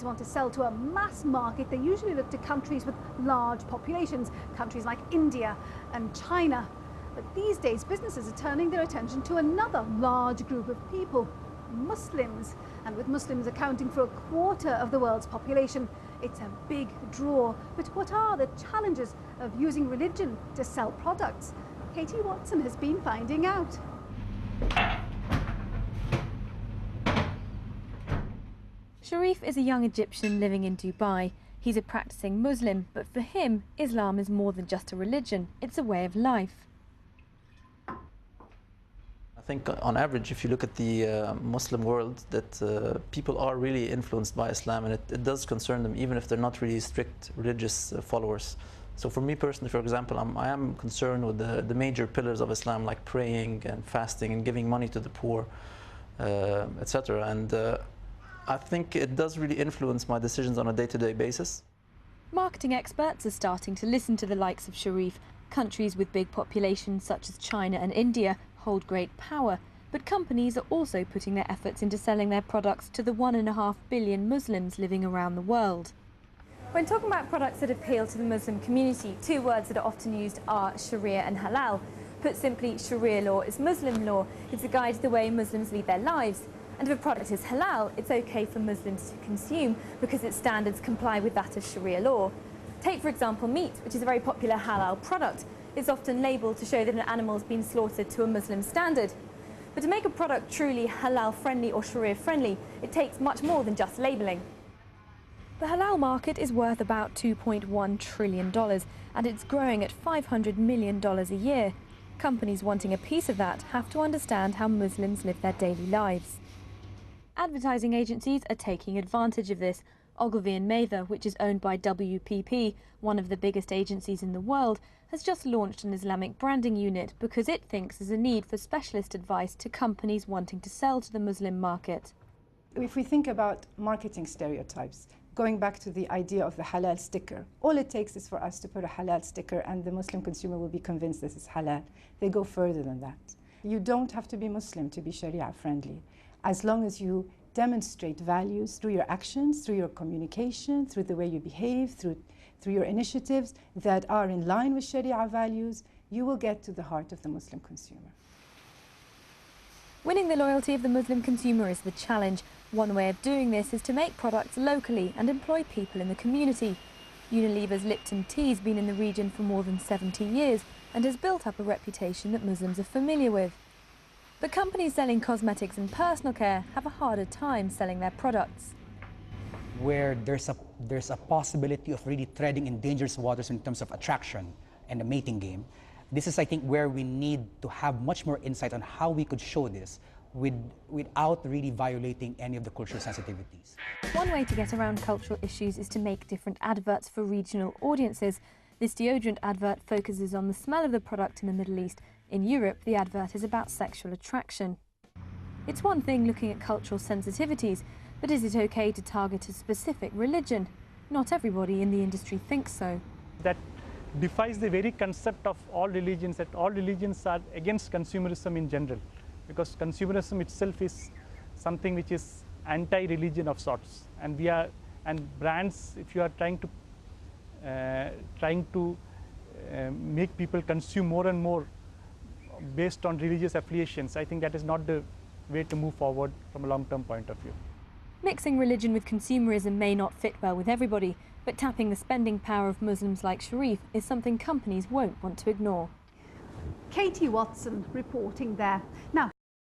want to sell to a mass market, they usually look to countries with large populations, countries like India and China. But these days, businesses are turning their attention to another large group of people, Muslims. And with Muslims accounting for a quarter of the world's population, it's a big draw. But what are the challenges of using religion to sell products? Katie Watson has been finding out. Sharif is a young Egyptian living in Dubai. He's a practicing Muslim, but for him, Islam is more than just a religion, it's a way of life. I think on average, if you look at the Muslim world, that people are really influenced by Islam, and it does concern them, even if they're not really strict religious followers. So for me personally, for example, I am concerned with the major pillars of Islam, like praying and fasting and giving money to the poor, etc. And I think it does really influence my decisions on a day-to-day basis. Marketing experts are starting to listen to the likes of Sharif. Countries with big populations such as China and India hold great power, but companies are also putting their efforts into selling their products to the 1.5 billion Muslims living around the world. When talking about products that appeal to the Muslim community, two words that are often used are Sharia and halal. Put simply, Sharia law is Muslim law. It's a guide to the way Muslims lead their lives. And if a product is halal, it's okay for Muslims to consume because its standards comply with that of Sharia law. Take, for example, meat, which is a very popular halal product. It's often labelled to show that an animal has been slaughtered to a Muslim standard. But to make a product truly halal-friendly or Sharia-friendly, it takes much more than just labelling. The halal market is worth about $2.1 trillion, and it's growing at $500 million a year. Companies wanting a piece of that have to understand how Muslims live their daily lives. Advertising agencies are taking advantage of this. Ogilvy Mather, which is owned by WPP, one of the biggest agencies in the world, has just launched an Islamic branding unit because it thinks there's a need for specialist advice to companies wanting to sell to the Muslim market. If we think about marketing stereotypes, going back to the idea of the halal sticker, all it takes is for us to put a halal sticker and the Muslim consumer will be convinced this is halal. They go further than that. You don't have to be Muslim to be Sharia friendly. As long as you demonstrate values through your actions, through your communication, through the way you behave, through your initiatives that are in line with Sharia values, you will get to the heart of the Muslim consumer. Winning the loyalty of the Muslim consumer is the challenge. One way of doing this is to make products locally and employ people in the community. Unilever's Lipton tea has been in the region for more than 70 years and has built up a reputation that Muslims are familiar with. But companies selling cosmetics and personal care have a harder time selling their products. Where there's a possibility of really treading in dangerous waters in terms of attraction and the mating game, this is, I think, where we need to have much more insight on how we could show this without really violating any of the cultural sensitivities. One way to get around cultural issues is to make different adverts for regional audiences. This deodorant advert focuses on the smell of the product in the Middle East. In Europe, the advert is about sexual attraction. It's one thing looking at cultural sensitivities, but is it okay to target a specific religion? Not everybody in the industry thinks so. That defies the very concept of all religions, that all religions are against consumerism in general, because consumerism itself is something which is anti-religion of sorts. And brands, if you are trying to make people consume more and more based on religious affiliations, I think that is not the way to move forward from a long-term point of view. Mixing religion with consumerism may not fit well with everybody, but tapping the spending power of Muslims like Sharif is something companies won't want to ignore. Katie Watson reporting there. Now,